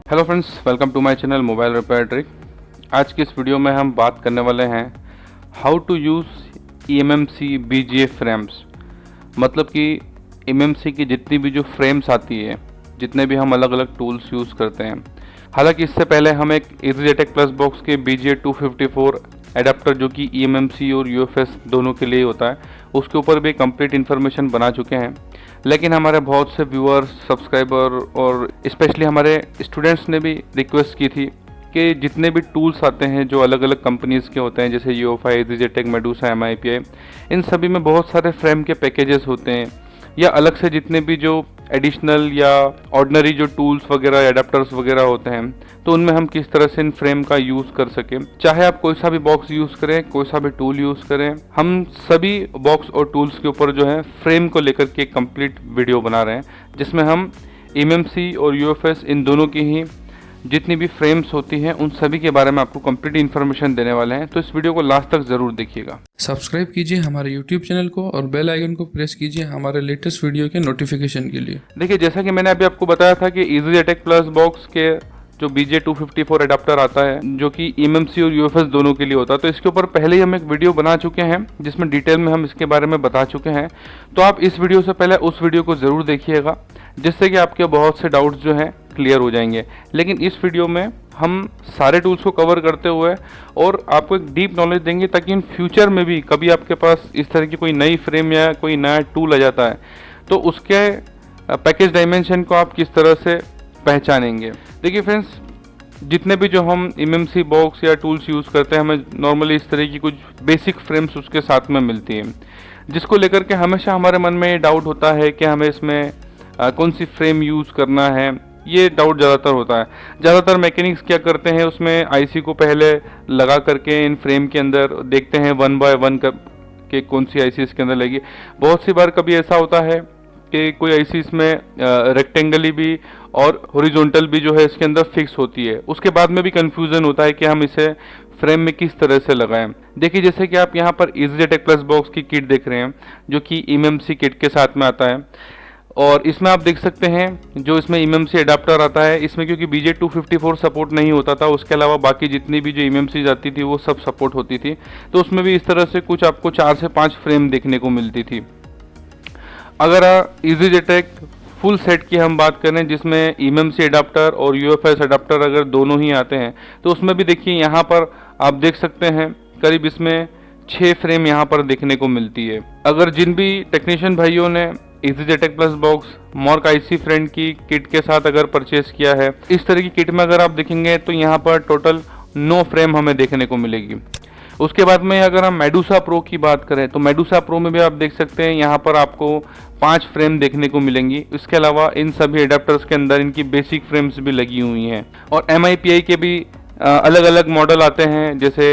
Hello friends, welcome to my channel mobile repair trick. आज की इस वीडियो में हम बात करने वाले हैं how to use eMMC BGA frames. मतलब कि eMMC की जितनी भी जो फ्रेम्स आती है, जितने भी हम अलग अलग टूल्स यूज़ करते हैं। हालांकि इससे पहले हम एक EasyJet प्लस बॉक्स के BGA 254 एडाप्टर जो कि eMMC और UFS दोनों के लिए होता है, उसके ऊपर भी कंप्लीट इन्फॉर्मेशन बना चुके हैं। लेकिन हमारे बहुत से व्यूअर्स, सब्सक्राइबर और स्पेशली हमारे स्टूडेंट्स ने भी रिक्वेस्ट की थी कि जितने भी टूल्स आते हैं जो अलग अलग कंपनीज़ के होते हैं, जैसे यूएफआई, EasyJet, मेडूसा, MIPI, इन सभी में बहुत सारे फ्रेम के पैकेजेस होते हैं, या अलग से जितने भी जो एडिशनल या ऑर्डिनरी जो टूल्स वगैरह, एडाप्टर्स वगैरह होते हैं, तो उनमें हम किस तरह से इन फ्रेम का यूज़ कर सकें। चाहे आप कोई सा भी बॉक्स यूज़ करें, कोई सा भी टूल यूज़ करें, हम सभी बॉक्स और टूल्स के ऊपर जो है फ्रेम को लेकर के एक कंप्लीट वीडियो बना रहे हैं, जिसमें हम eMMC और UFS इन दोनों की ही जितनी भी फ्रेम्स होती हैं उन सभी के बारे में आपको कंप्लीट इन्फॉर्मेशन देने वाले हैं। तो इस वीडियो को लास्ट तक ज़रूर देखिएगा। सब्सक्राइब कीजिए हमारे YouTube चैनल को और बेल आइकन को प्रेस कीजिए हमारे लेटेस्ट वीडियो के नोटिफिकेशन के लिए। देखिए, जैसा कि मैंने अभी आपको बताया था कि EasyJet प्लस बॉक्स के जो BGA 254 एडाप्टर आता है, जो कि eMMC और UFS दोनों के लिए होता है, तो इसके ऊपर पहले ही हम एक वीडियो बना चुके हैं जिसमें डिटेल में हम इसके बारे में बता चुके हैं। तो आप इस वीडियो से पहले उस वीडियो को ज़रूर देखिएगा, जिससे कि आपके बहुत से डाउट्स जो हैं क्लियर हो जाएंगे। लेकिन इस वीडियो में हम सारे टूल्स को कवर करते हुए और आपको एक डीप नॉलेज देंगे, ताकि इन फ्यूचर में भी कभी आपके पास इस तरह की कोई नई फ्रेम या कोई नया टूल आ जाता है, तो उसके पैकेज डायमेंशन को आप किस तरह से पहचानेंगे। देखिए फ्रेंड्स, जितने भी जो हम eMMC बॉक्स या टूल्स यूज़ करते हैं, हमें नॉर्मली इस तरह की कुछ बेसिक फ्रेम्स उसके साथ में मिलती हैं, जिसको लेकर के हमेशा हमारे मन में ये डाउट होता है कि हमें इसमें कौन सी फ्रेम यूज़ करना है। ये डाउट ज़्यादातर होता है। ज़्यादातर मैकेनिक्स क्या करते हैं, उसमें आईसी को पहले लगा करके इन फ्रेम के अंदर देखते हैं 1 बाय 1 के कौन सी आईसी इसके अंदर लगी। बहुत सी बार कभी ऐसा होता है कि कोई आईसी इसमें रेक्टेंगली भी और हॉरिजॉन्टल भी जो है इसके अंदर फिक्स होती है। उसके बाद में भी कंफ्यूजन होता है कि हम इसे फ्रेम में किस तरह से लगाएं। देखिए, जैसे कि आप यहाँ पर EasyJet प्लस बॉक्स की किट देख रहे हैं, जो कि eMMC किट के साथ में आता है, और इसमें आप देख सकते हैं जो इसमें eMMC एडाप्टर आता है, इसमें क्योंकि BGA 254 सपोर्ट नहीं होता था, उसके अलावा बाकी जितनी भी जो eMMC जाती थी वो सब सपोर्ट होती थी। तो उसमें भी इस तरह से कुछ आपको 4 से 5 फ्रेम देखने को मिलती थी। अगर EasyJet फुल सेट की हम बात करें, जिसमें eMMC एडाप्टर और UFS एडाप्टर अगर दोनों ही आते हैं, तो उसमें भी देखिए यहाँ पर आप देख सकते हैं करीब इसमें 6 फ्रेम यहाँ पर देखने को मिलती है। अगर जिन भी टेक्नीशियन भाइयों ने EasyJet प्लस बॉक्स मॉर्क आईसी फ्रेंड की किट के साथ अगर परचेस किया है, इस तरह की किट में अगर आप देखेंगे तो यहाँ पर टोटल 9 फ्रेम हमें देखने को मिलेगी। उसके बाद में अगर हम मेडूसा प्रो की बात करें, तो मेडूसा प्रो में भी आप देख सकते हैं यहाँ पर आपको 5 फ्रेम देखने को मिलेंगी। इसके अलावा इन सभी एडाप्टर्स के अंदर इनकी बेसिक फ्रेम्स भी लगी हुई हैं। और MIPI के भी अलग अलग मॉडल आते हैं, जैसे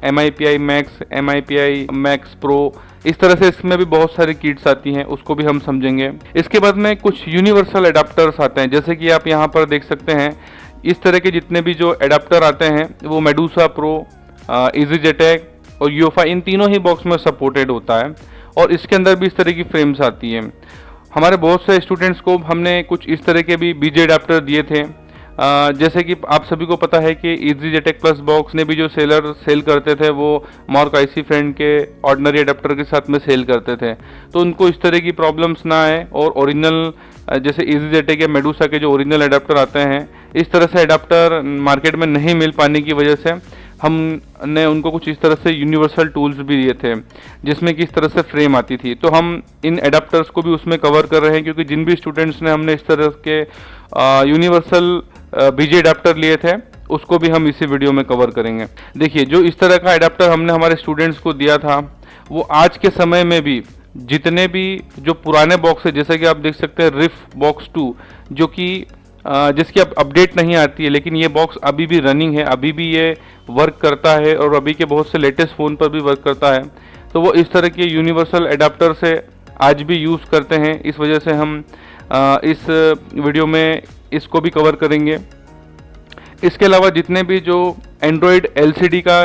MIPI max, MIPI max pro, इस तरह से इसमें भी बहुत सारी किट्स आती हैं, उसको भी हम समझेंगे। इसके बाद में कुछ यूनिवर्सल एडाप्टर्स आते हैं, जैसे कि आप यहाँ पर देख सकते हैं इस तरह के जितने भी जो एडाप्टर आते हैं वो मेडूसा प्रो, EasyJet और UEFI, इन तीनों ही बॉक्स में सपोर्टेड होता है, और इसके अंदर भी इस तरह की फ्रेम्स आती हैं। हमारे बहुत से स्टूडेंट्स को हमने कुछ इस तरह के भी BGA एडाप्टर दिए थे। जैसे कि आप सभी को पता है कि EasyJet प्लस बॉक्स ने भी जो सेल करते थे वो मॉर्क आईसी फ्रेंड के ऑर्डिनरी एडाप्टर के साथ में सेल करते थे, तो उनको इस तरह की प्रॉब्लम्स ना आए। और ओरिजिनल जैसे EasyJet के, मेडूसा के जो ओरिजिनल एडाप्टर आते हैं, इस तरह से एडाप्टर मार्केट में नहीं मिल पाने की वजह से हमने उनको कुछ इस तरह से यूनिवर्सल टूल्स भी दिए थे, जिसमें कि इस तरह से फ्रेम आती थी। तो हम इन एडाप्टर्स को भी उसमें कवर कर रहे हैं, क्योंकि जिन भी स्टूडेंट्स ने हमने इस तरह के यूनिवर्सल BGA एडाप्टर लिए थे, उसको भी हम इसी वीडियो में कवर करेंगे। देखिए, जो इस तरह का एडाप्टर हमने हमारे स्टूडेंट्स को दिया था, वो आज के समय में भी जितने भी जो पुराने बॉक्स है, जैसे कि आप देख सकते हैं रिफ बॉक्स 2, जो कि जिसकी अब अपडेट नहीं आती है, लेकिन ये बॉक्स अभी भी रनिंग है, अभी भी ये वर्क करता है और अभी के बहुत से लेटेस्ट फ़ोन पर भी वर्क करता है। तो वो इस तरह के यूनिवर्सल एडाप्टर से आज भी यूज़ करते हैं। इस वजह से हम इस वीडियो में इसको भी कवर करेंगे। इसके अलावा जितने भी जो एंड्रॉयड LCD का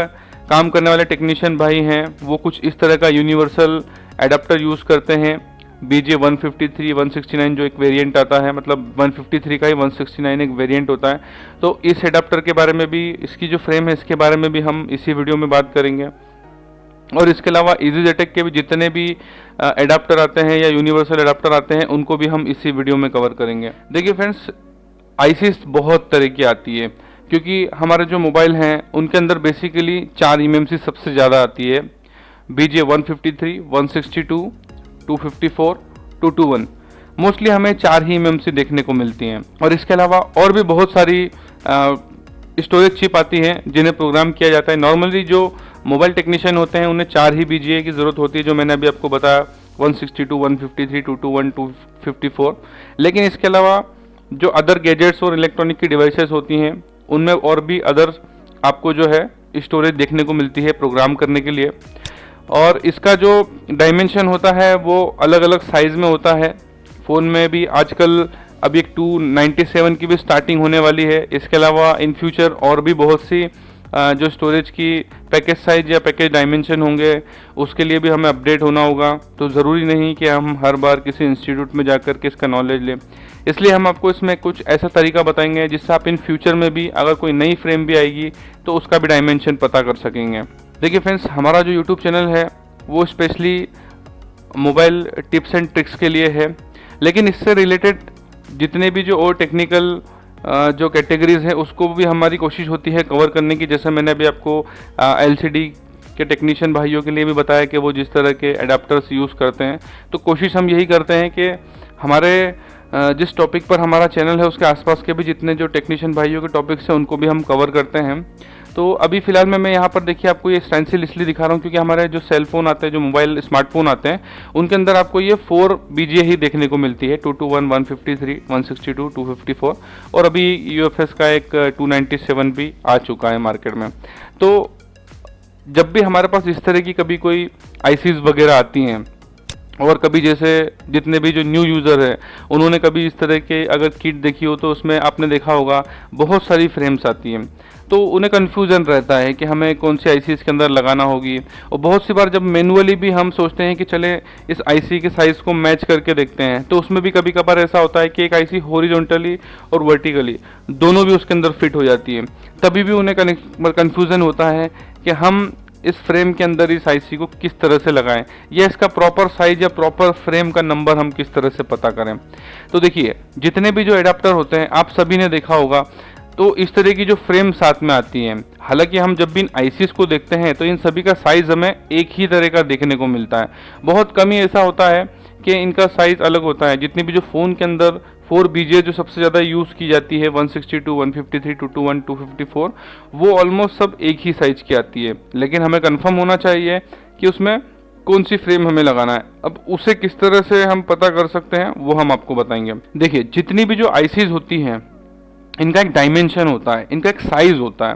काम करने वाले टेक्नीशियन भाई हैं, वो कुछ इस तरह का यूनिवर्सल एडाप्टर यूज़ करते हैं BJ153 169 जो एक वेरिएंट आता है, मतलब 153 का ही 169 एक वेरिएंट होता है। तो इस एडाप्टर के बारे में भी, इसकी जो फ्रेम है इसके बारे में भी हम इसी वीडियो में बात करेंगे। और इसके अलावा EasyJetech के भी जितने भी एडाप्टर आते हैं या यूनिवर्सल एडाप्टर आते हैं उनको भी हम इसी वीडियो में कवर करेंगे। देखिए फ्रेंड्स, आईसीज बहुत तरह की आती है, क्योंकि हमारे जो मोबाइल हैं उनके अंदर बेसिकली 4 eMMC सबसे ज़्यादा आती है। BJ153 162 254 221 मोस्टली हमें 4 ही eMMC देखने को मिलती हैं। और इसके अलावा और भी बहुत सारी स्टोरेज चिप आती हैं जिन्हें प्रोग्राम किया जाता है। नॉर्मली जो मोबाइल टेक्नीशियन होते हैं उन्हें 4 ही BGA की ज़रूरत होती है, जो मैंने अभी आपको बताया 162 153 221 254। लेकिन इसके अलावा जो अदर गैजेट्स और इलेक्ट्रॉनिक की डिवाइसेस होती हैं उनमें और भी अदर आपको जो है स्टोरेज देखने को मिलती है प्रोग्राम करने के लिए। और इसका जो डायमेंशन होता है वो अलग अलग साइज़ में होता है। फ़ोन में भी आजकल अभी एक 297 की भी स्टार्टिंग होने वाली है। इसके अलावा इन फ्यूचर और भी बहुत सी जो स्टोरेज की पैकेज साइज या पैकेज डायमेंशन होंगे उसके लिए भी हमें अपडेट होना होगा। तो ज़रूरी नहीं कि हम हर बार किसी इंस्टीट्यूट में जाकर के इसका नॉलेज लें, इसलिए हम आपको इसमें कुछ ऐसा तरीका बताएंगे जिससे आप इन फ्यूचर में भी अगर कोई नई फ्रेम भी आएगी तो उसका भी डायमेंशन पता कर सकेंगे। देखिए फ्रेंड्स, हमारा जो यूट्यूब चैनल है वो specially mobile tips and tricks के लिए है, लेकिन इससे रिलेटेड जितने भी जो और टेक्निकल जो कैटेगरीज है उसको भी हमारी कोशिश होती है कवर करने की। जैसे मैंने अभी आपको LCD के टेक्नीशियन भाइयों के लिए भी बताया कि वो जिस तरह के एडाप्टर्स यूज़ करते हैं, तो कोशिश हम यही करते हैं कि हमारे जिस टॉपिक पर हमारा चैनल है उसके आसपास के भी जितने जो टेक्नीशियन भाइयों के टॉपिक्स हैं उनको भी हम कवर करते हैं। तो अभी फ़िलहाल मैं यहाँ पर देखिए आपको ये स्टेंसिल इसलिए दिखा रहा हूँ क्योंकि हमारे जो सेल फ़ोन आते हैं, जो मोबाइल स्मार्टफोन आते हैं, उनके अंदर आपको ये 4 BGA ही देखने को मिलती है, 221 153 162 254। और अभी UFS का एक 297 भी आ चुका है मार्केट में। तो जब भी हमारे पास इस तरह की कभी कोई ICs वगैरह आती हैं, और कभी जैसे जितने भी जो न्यू यूज़र है उन्होंने कभी इस तरह के अगर किट देखी हो तो उसमें आपने देखा होगा बहुत सारी फ्रेम्स आती हैं, तो उन्हें कन्फ्यूज़न रहता है कि हमें कौन सी IC इसके अंदर लगाना होगी। और बहुत सी बार जब मैनुअली भी हम सोचते हैं कि चले इस IC के साइज़ को मैच करके देखते हैं, तो उसमें भी कभी कभार ऐसा होता है कि एक IC हॉरिजॉन्टली और वर्टिकली दोनों भी उसके अंदर फिट हो जाती है। तभी भी उन्हें कन्फ्यूज़न होता है कि हम इस फ्रेम के अंदर इस IC को किस तरह से लगाएं, या इसका प्रॉपर साइज या प्रॉपर फ्रेम का नंबर हम किस तरह से पता करें। तो देखिए, जितने भी जो एडाप्टर होते हैं आप सभी ने देखा होगा, तो इस तरह की जो फ्रेम साथ में आती हैं, हालांकि हम जब भी इन ICs को देखते हैं तो इन सभी का साइज़ हमें एक ही तरह का देखने को मिलता है। बहुत कम ही ऐसा होता है कि इनका साइज़ अलग होता है। जितनी भी जो फ़ोन के अंदर 4 BGA जो सबसे ज़्यादा यूज़ की जाती है, 162 153 221 254, वो ऑलमोस्ट सब एक ही साइज़ की आती है। लेकिन हमें कंफर्म होना चाहिए कि उसमें कौन सी फ्रेम हमें लगाना है। अब उसे किस तरह से हम पता कर सकते हैं वो हम आपको बताएंगे। देखिए, जितनी भी जो ICs होती हैं इनका एक डायमेंशन होता है, इनका एक साइज़ होता है,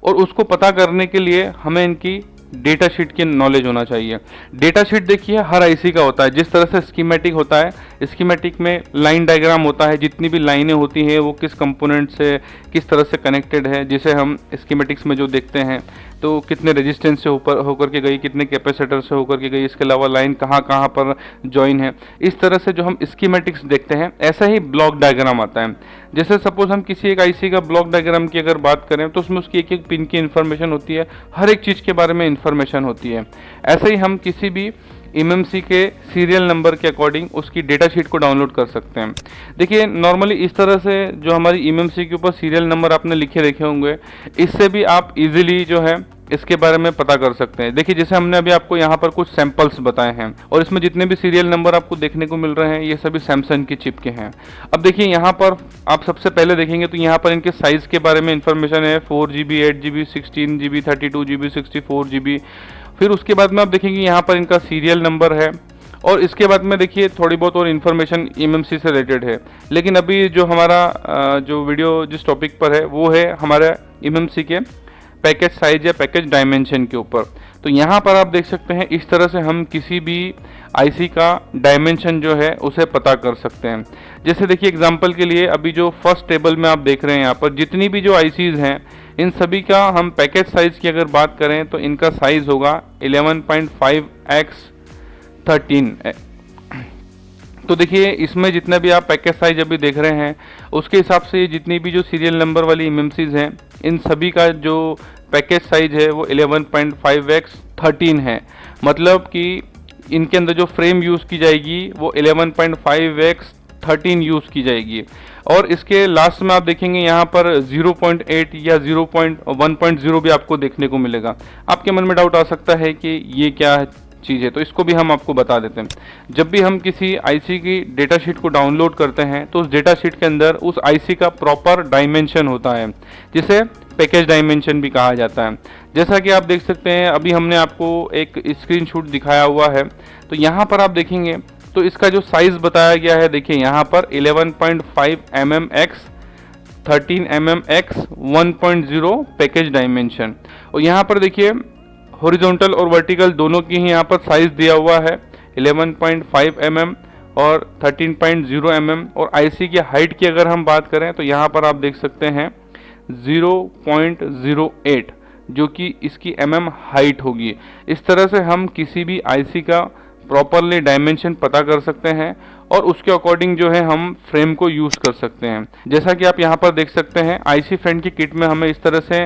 और उसको पता करने के लिए हमें इनकी डेटा शीट की नॉलेज होना चाहिए। डेटा शीट देखिए हर IC का होता है। जिस तरह से स्कीमेटिक होता है, स्कीमेटिक में लाइन डायग्राम होता है, जितनी भी लाइनें होती हैं वो किस कंपोनेंट से किस तरह से कनेक्टेड है, जिसे हम स्कीमेटिक्स में जो देखते हैं तो कितने रेजिस्टेंस से ऊपर होकर के गई, कितने कैपेसिटर से होकर के गई, इसके अलावा लाइन कहाँ कहाँ पर जॉइन है, इस तरह से जो हम स्कीमेटिक्स देखते हैं, ऐसा ही ब्लॉक डायग्राम आता है। जैसे सपोज हम किसी एक IC का ब्लॉक डायग्राम की अगर बात करें तो उसमें उसकी एक एक पिन की इन्फॉर्मेशन होती है, हर एक चीज़ के बारे में इन्फॉर्मेशन होती है। ऐसे ही हम किसी भी eMMC के सीरियल नंबर के अकॉर्डिंग उसकी डेटा शीट को डाउनलोड कर सकते हैं। देखिए, नॉर्मली इस तरह से जो हमारी eMMC के ऊपर सीरियल नंबर आपने लिखे रखे होंगे, इससे भी आप इजीली जो है इसके बारे में पता कर सकते हैं। देखिए, जैसे हमने अभी आपको यहाँ पर कुछ सैंपल्स बताए हैं, और इसमें जितने भी सीरियल नंबर आपको देखने को मिल रहे हैं ये सभी सैमसंग की चिप के हैं। अब देखिए, यहाँ पर आप सबसे पहले देखेंगे तो यहाँ पर इनके साइज़ के बारे में इंफॉर्मेशन है, 4GB 8GB 16GB 32GB 64GB। फिर उसके बाद में आप देखेंगे यहाँ पर इनका सीरियल नंबर है, और इसके बाद में देखिए थोड़ी बहुत और इन्फॉर्मेशन eMMC से रिलेटेड है। लेकिन अभी जो हमारा जो वीडियो जिस टॉपिक पर है वो है हमारे eMMC के पैकेज साइज या पैकेज डायमेंशन के ऊपर। तो यहाँ पर आप देख सकते हैं इस तरह से हम किसी भी IC का डायमेंशन जो है उसे पता कर सकते हैं। जैसे देखिए, एग्जांपल के लिए अभी जो फर्स्ट टेबल में आप देख रहे हैं यहाँ पर जितनी भी जो ICs हैं इन सभी का हम पैकेज साइज़ की अगर बात करें तो इनका साइज़ होगा 11.5x 13 तो देखिए इसमें जितना भी आप पैकेज साइज अभी देख रहे हैं उसके हिसाब से जितनी भी जो सीरियल नंबर वाली एमएमसीज हैं इन सभी का जो पैकेज साइज है वो 11.5x 13 है। मतलब कि इनके अंदर जो फ्रेम यूज़ की जाएगी वो 11.5x 13 यूज़ की जाएगी। और इसके लास्ट में आप देखेंगे यहाँ पर 0.8 या 0.1.0 भी आपको देखने को मिलेगा। आपके मन में डाउट आ सकता है कि ये क्या चीज़ है, तो इसको भी हम आपको बता देते हैं। जब भी हम किसी आईसी की डेटा शीट को डाउनलोड करते हैं तो उस डेटा शीट के अंदर उस आईसी का प्रॉपर डायमेंशन होता है जिसे पैकेज डायमेंशन भी कहा जाता है। जैसा कि आप देख सकते हैं अभी हमने आपको एक स्क्रीनशॉट दिखाया हुआ है, तो यहाँ पर आप देखेंगे तो इसका जो साइज बताया गया है, देखिए यहाँ पर 11.5 mm x 13 mm x 1.0 package dimension. और यहाँ पर देखिए हॉरिजॉन्टल और वर्टिकल दोनों की ही यहाँ पर साइज दिया हुआ है 11.5 mm और 13.0 mm। और आईसी की हाइट की अगर हम बात करें तो यहाँ पर आप देख सकते हैं 0.08 जो कि इसकी mm हाइट होगी। इस तरह से हम किसी भी आईसी का प्रॉपरली डायमेंशन पता कर सकते हैं और उसके अकॉर्डिंग जो है हम फ्रेम को यूज़ कर सकते हैं। जैसा कि आप यहाँ पर देख सकते हैं आईसी फ्रेंड की किट में हमें इस तरह से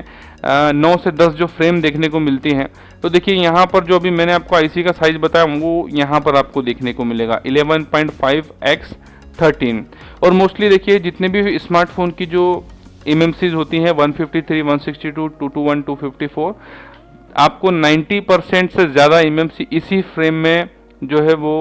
9 से 10 जो फ्रेम देखने को मिलती हैं। तो देखिए यहाँ पर जो अभी मैंने आपको आईसी का साइज बताया वो यहाँ पर आपको देखने को मिलेगा 11.5x 13। और मोस्टली देखिए जितने भी स्मार्टफोन की जो एमएमसीज होती हैं 153, 162, 221, 254, आपको 90% से ज़्यादा एमएमसी इसी फ्रेम में जो है वो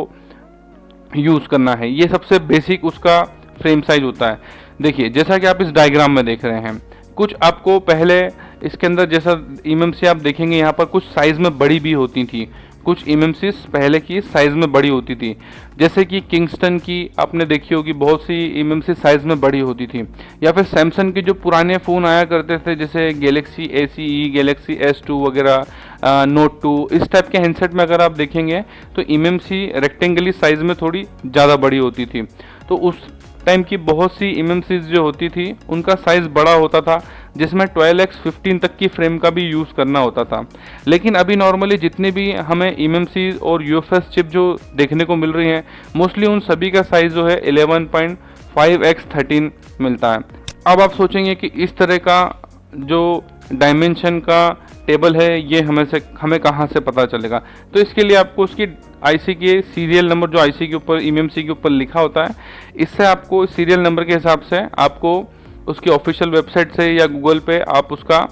यूज़ करना है। ये सबसे बेसिक उसका फ्रेम साइज होता है। देखिए जैसा कि आप इस डायग्राम में देख रहे हैं, कुछ आपको पहले इसके अंदर जैसा एमएमसी आप देखेंगे यहाँ पर कुछ साइज़ में बड़ी भी होती थी, कुछ एमएमसी पहले की साइज़ में बड़ी होती थी। जैसे कि किंगस्टन की आपने देखी होगी बहुत सी एमएमसी साइज़ में बड़ी होती थी, या फिर सैमसंग के जो पुराने फ़ोन आया करते थे जैसे गैलेक्सी ACE, गैलेक्सी S2 वगैरह, नोट 2, इस टाइप के हैंडसेट में अगर आप देखेंगे तो एमएमसी रेक्टेंगली साइज़ में थोड़ी ज़्यादा बड़ी होती थी। तो उस टाइम की बहुत सी एमएमसीज जो होती थी उनका साइज़ बड़ा होता था जिसमें 12x 15 तक की फ्रेम का भी यूज़ करना होता था। लेकिन अभी नॉर्मली जितने भी हमें एमएमसी और यूएफएस चिप जो देखने को मिल रही हैं मोस्टली उन सभी का साइज़ जो है 11.5x 13 मिलता है। अब आप सोचेंगे कि इस तरह का जो डायमेंशन का टेबल है ये हमें कहाँ से पता चलेगा। तो इसके लिए आपको उसकी आईसी के सीरियल नंबर जो आईसी के ऊपर एमएमसी के ऊपर लिखा होता है, इससे आपको सीरियल नंबर के हिसाब से आपको उसकी ऑफिशियल वेबसाइट से या गूगल पे आप उसका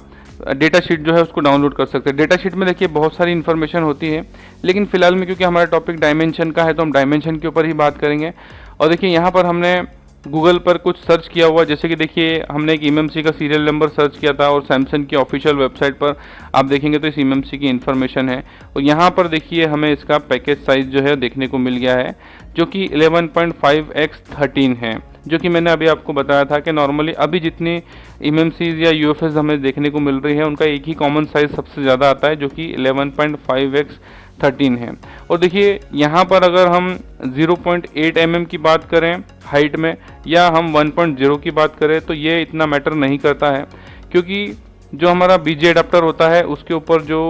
डेटा शीट जो है उसको डाउनलोड कर सकते हैं। डेटा शीट में देखिए बहुत सारी इन्फॉर्मेशन होती है, लेकिन फिलहाल में क्योंकि हमारा टॉपिक डायमेंशन का है तो हम डायमेंशन के ऊपर ही बात करेंगे। और देखिए यहाँ पर हमने गूगल पर कुछ सर्च किया हुआ, जैसे कि देखिए हमने एक एमएमसी का सीरियल नंबर सर्च किया था और सैमसंग की ऑफिशियल वेबसाइट पर आप देखेंगे तो इस एमएमसी की इन्फॉर्मेशन है। और यहाँ पर देखिए हमें इसका पैकेज साइज़ जो है देखने को मिल गया है जो कि 11.5x 13 है, जो कि मैंने अभी आपको बताया था कि नॉर्मली अभी जितनी एमएमसीज या यूएफएस हमें देखने को मिल रही है उनका एक ही कॉमन साइज़ सबसे ज़्यादा आता है जो कि 11.5x 13 है। और देखिए यहाँ पर अगर हम 0.8 mm की बात करें हाइट में या हम 1.0 की बात करें तो ये इतना मैटर नहीं करता है, क्योंकि जो हमारा बीजे अडाप्टर होता है उसके ऊपर जो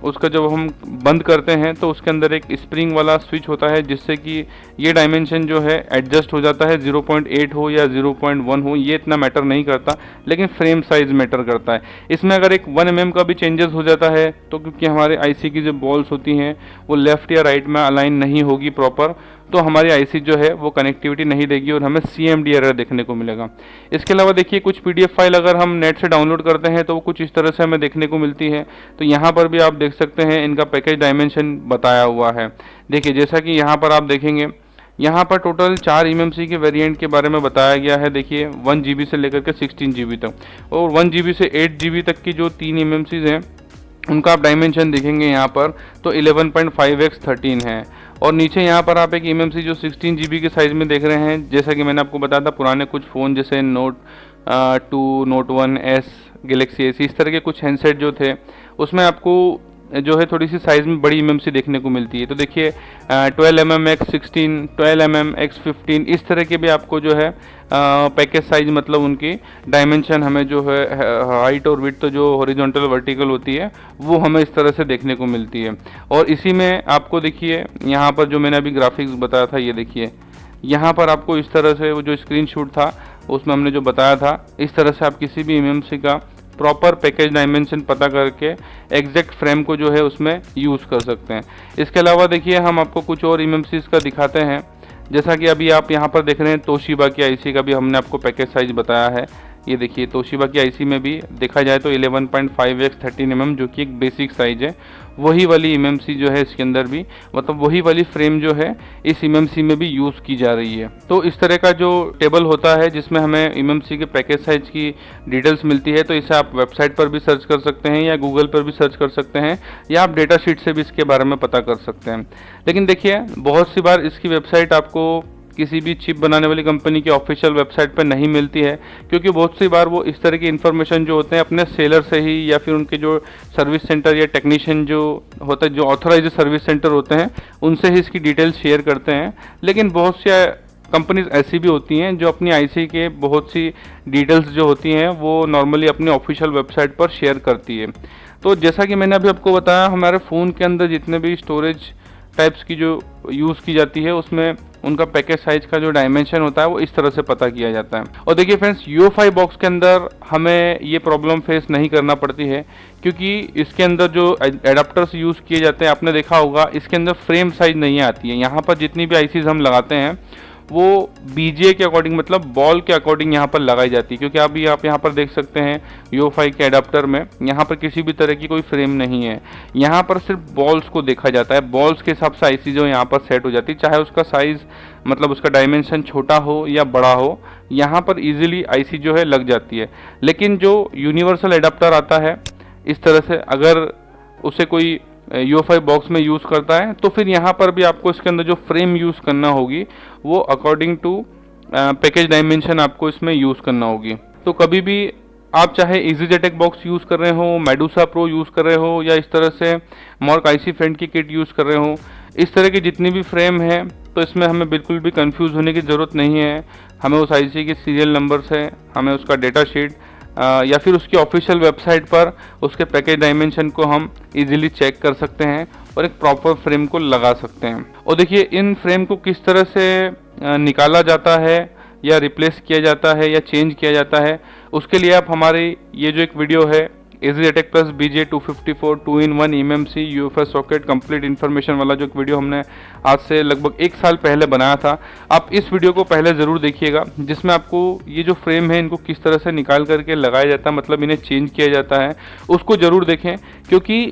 उसका जब हम बंद करते हैं तो उसके अंदर एक स्प्रिंग वाला स्विच होता है जिससे कि ये डायमेंशन जो है एडजस्ट हो जाता है। 0.8 हो या 0.1 हो ये इतना मैटर नहीं करता, लेकिन फ्रेम साइज मैटर करता है। इसमें अगर एक 1 mm का भी चेंजेस हो जाता है तो क्योंकि हमारे आईसी की जो बॉल्स होती हैं वो लेफ़्ट या राइट में अलाइन नहीं होगी प्रॉपर, तो हमारी आईसी जो है वो कनेक्टिविटी नहीं देगी और हमें CMD एरर देखने को मिलेगा। इसके अलावा देखिए कुछ PDF फाइल अगर हम नेट से डाउनलोड करते हैं तो वो कुछ इस तरह से हमें देखने को मिलती है। तो यहाँ पर भी आप देख सकते हैं इनका पैकेज डायमेंशन बताया हुआ है। देखिए जैसा कि यहाँ पर आप देखेंगे यहाँ पर टोटल 4 एमएमसी के वेरिएंट के बारे में बताया गया है। देखिए 1 GB से लेकर के 16 GB तक, और 1 GB से 8 GB तक की जो 3 एमएमसीज हैं उनका आप डायमेंशन देखेंगे यहाँ पर तो 11.5x 13 है। और नीचे यहाँ पर आप एक एमएमसी जो 16 GB के साइज़ में देख रहे हैं, जैसा कि मैंने आपको बताया था पुराने कुछ फ़ोन जैसे note 2, note 1S, Galaxy AC, इस तरह के कुछ हैंडसेट जो थे उसमें आपको जो है थोड़ी सी साइज़ में बड़ी एमएमसी देखने को मिलती है। तो देखिए 12 mm x 16, 12 mm x 15, इस तरह के भी आपको जो है पैकेज साइज मतलब उनकी डायमेंशन हमें जो है हाइट और विड्थ तो जो हॉरिजॉन्टल वर्टिकल होती है वो हमें इस तरह से देखने को मिलती है। और इसी में आपको देखिए यहाँ पर जो मैंने अभी ग्राफिक्स बताया था ये देखिए यहाँ पर आपको इस तरह से वो जो स्क्रीनशॉट था उसमें हमने जो बताया था, इस तरह से आप किसी भी एमएमसी का प्रॉपर पैकेज डायमेंशन पता करके एग्जैक्ट फ्रेम को जो है उसमें यूज़ कर सकते हैं। इसके अलावा देखिए हम आपको कुछ और एमएमसीज का दिखाते हैं। जैसा कि अभी आप यहाँ पर देख रहे हैं तोशिबा की आईसी का भी हमने आपको पैकेज साइज बताया है। ये देखिए तोशिबा की आईसी में भी देखा जाए तो 11.5x 13mm जो कि एक बेसिक साइज है, वही वाली एमएमसी जो है इसके अंदर भी, मतलब वही वाली फ्रेम जो है इस एमएमसी में भी यूज़ की जा रही है। तो इस तरह का जो टेबल होता है जिसमें हमें एमएमसी के पैकेज साइज की डिटेल्स मिलती है, तो इसे आप वेबसाइट पर भी सर्च कर सकते हैं या गूगल पर भी सर्च कर सकते हैं या आप डेटा शीट से भी इसके बारे में पता कर सकते हैं। लेकिन देखिए बहुत सी बार इसकी वेबसाइट आपको किसी भी चिप बनाने वाली कंपनी की ऑफिशियल वेबसाइट पर नहीं मिलती है, क्योंकि बहुत सी बार वो इस तरह की इन्फॉर्मेशन जो होते हैं अपने सेलर से ही या फिर उनके जो सर्विस सेंटर या टेक्नीशियन जो होता है, जो ऑथराइज्ड सर्विस सेंटर होते हैं, उनसे ही इसकी डिटेल्स शेयर करते हैं। लेकिन बहुत सी कंपनीज ऐसी भी होती हैं जो अपनी आईसी के बहुत सी डिटेल्स जो होती हैं वो नॉर्मली अपनी ऑफिशियल वेबसाइट पर शेयर करती है। तो जैसा कि मैंने अभी आपको बताया, हमारे फ़ोन के अंदर जितने भी स्टोरेज टाइप्स की जो यूज़ की जाती है उसमें उनका पैकेज साइज का जो डायमेंशन होता है वो इस तरह से पता किया जाता है। और देखिए फ्रेंड्स, UFI बॉक्स के अंदर हमें ये प्रॉब्लम फेस नहीं करना पड़ती है, क्योंकि इसके अंदर जो एडाप्टर्स यूज़ किए जाते हैं आपने देखा होगा इसके अंदर फ्रेम साइज नहीं आती है। यहाँ पर जितनी भी आईसीज हम लगाते हैं वो BGA के अकॉर्डिंग, मतलब बॉल के अकॉर्डिंग यहाँ पर लगाई जाती है, क्योंकि अभी आप यहाँ पर देख सकते हैं UFI के एडाप्टर में यहाँ पर किसी भी तरह की कोई फ्रेम नहीं है। यहाँ पर सिर्फ बॉल्स को देखा जाता है, बॉल्स के हिसाब से आईसी जो यहाँ पर सेट हो जाती है, चाहे उसका साइज़ मतलब उसका डायमेंशन छोटा हो या बड़ा हो, यहाँ पर ईजिली आईसी जो है लग जाती है। लेकिन जो यूनिवर्सल एडाप्टर आता है इस तरह से, अगर उसे कोई UFI बॉक्स में यूज़ करता है तो फिर यहाँ पर भी आपको इसके अंदर जो फ्रेम यूज़ करना होगी वो अकॉर्डिंग टू पैकेज डायमेंशन आपको इसमें यूज़ करना होगी। तो कभी भी आप चाहे EasyJet बॉक्स यूज़ कर रहे हो, मेडुसा प्रो यूज़ कर रहे हो या इस तरह से मॉर्क आईसी फ्रेंड की किट यूज़ कर रहे हो, इस तरह की जितनी भी फ्रेम है तो इसमें हमें बिल्कुल भी कंफ्यूज होने की ज़रूरत नहीं है। हमें उस आईसी के सीरियल नंबर से, हमें उसका डेटा शीट या फिर उसकी ऑफिशियल वेबसाइट पर उसके पैकेज डायमेंशन को हम इजीली चेक कर सकते हैं और एक प्रॉपर फ्रेम को लगा सकते हैं। और देखिए इन फ्रेम को किस तरह से निकाला जाता है या रिप्लेस किया जाता है या चेंज किया जाता है, उसके लिए आप हमारी ये जो एक वीडियो है EasyJet Plus BJ254 2-in-1 eMMC UFS socket complete information वाला जो एक वीडियो हमने आज से लगभग 1 साल पहले बनाया था, आप इस वीडियो को पहले ज़रूर देखिएगा, जिसमें आपको ये जो फ्रेम है इनको किस तरह से निकाल करके लगाया जाता है, मतलब इन्हें चेंज किया जाता है, उसको ज़रूर देखें। क्योंकि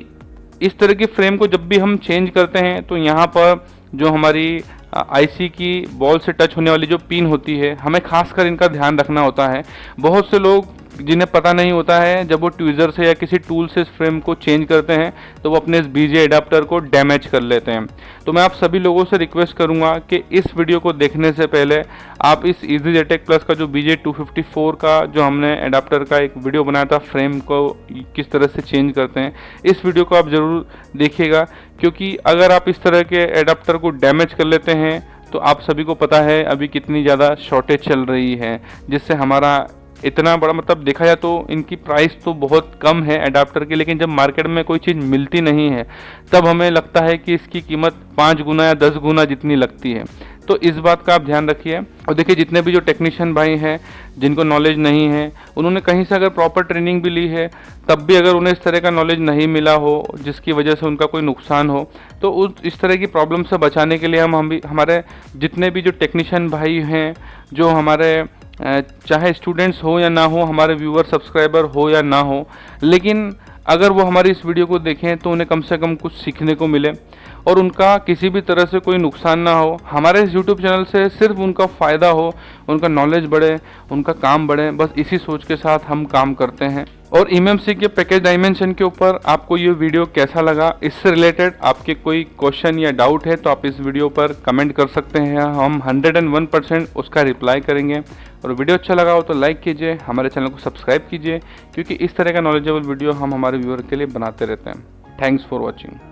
इस तरह की फ्रेम को जब भी हम चेंज करते हैं तो यहाँ पर जो हमारी आईसी की बॉल से टच होने वाली जो पिन होती है, हमें खासकर इनका ध्यान रखना होता है। बहुत से लोग जिन्हें पता नहीं होता है, जब वो ट्वीज़र से या किसी टूल से इस फ्रेम को चेंज करते हैं तो वो अपने इस BGA एडाप्टर को डैमेज कर लेते हैं। तो मैं आप सभी लोगों से रिक्वेस्ट करूंगा कि इस वीडियो को देखने से पहले आप इस EasyJet Plus का जो BJ254 का जो हमने एडाप्टर का एक वीडियो बनाया था, फ्रेम को किस तरह से चेंज करते हैं, इस वीडियो को आप ज़रूर देखिएगा। क्योंकि अगर आप इस तरह के एडाप्टर को डैमेज कर लेते हैं तो आप सभी को पता है अभी कितनी ज़्यादा शॉर्टेज चल रही है, जिससे हमारा इतना बड़ा, मतलब देखा जाए तो इनकी प्राइस तो बहुत कम है एडाप्टर की, लेकिन जब मार्केट में कोई चीज़ मिलती नहीं है तब हमें लगता है कि इसकी कीमत 5 गुना या 10 गुना जितनी लगती है। तो इस बात का आप ध्यान रखिए। और देखिए जितने भी जो टेक्नीशियन भाई हैं जिनको नॉलेज नहीं है, उन्होंने कहीं से अगर प्रॉपर ट्रेनिंग भी ली है तब भी अगर उन्हें इस तरह का नॉलेज नहीं मिला हो जिसकी वजह से उनका कोई नुकसान हो, तो इस तरह की प्रॉब्लम से बचाने के लिए हमारे जितने भी जो टेक्नीशियन भाई हैं, जो हमारे चाहे स्टूडेंट्स हो या ना हो, हमारे व्यूअर सब्सक्राइबर हो या ना हो, लेकिन अगर वो हमारी इस वीडियो को देखें तो उन्हें कम से कम कुछ सीखने को मिले और उनका किसी भी तरह से कोई नुकसान ना हो। हमारे इस YouTube चैनल से सिर्फ उनका फ़ायदा हो, उनका नॉलेज बढ़े, उनका काम बढ़े, बस इसी सोच के साथ हम काम करते हैं। और eMMC के पैकेज डायमेंशन के ऊपर आपको ये वीडियो कैसा लगा, इससे रिलेटेड आपके कोई क्वेश्चन या डाउट है तो आप इस वीडियो पर कमेंट कर सकते हैं, हम 101% उसका रिप्लाई करेंगे। और वीडियो अच्छा लगा हो तो लाइक कीजिए, हमारे चैनल को सब्सक्राइब कीजिए, क्योंकि इस तरह का नॉलेजेबल वीडियो हम हमारे व्यूअर के लिए बनाते रहते हैं। Thanks for watching.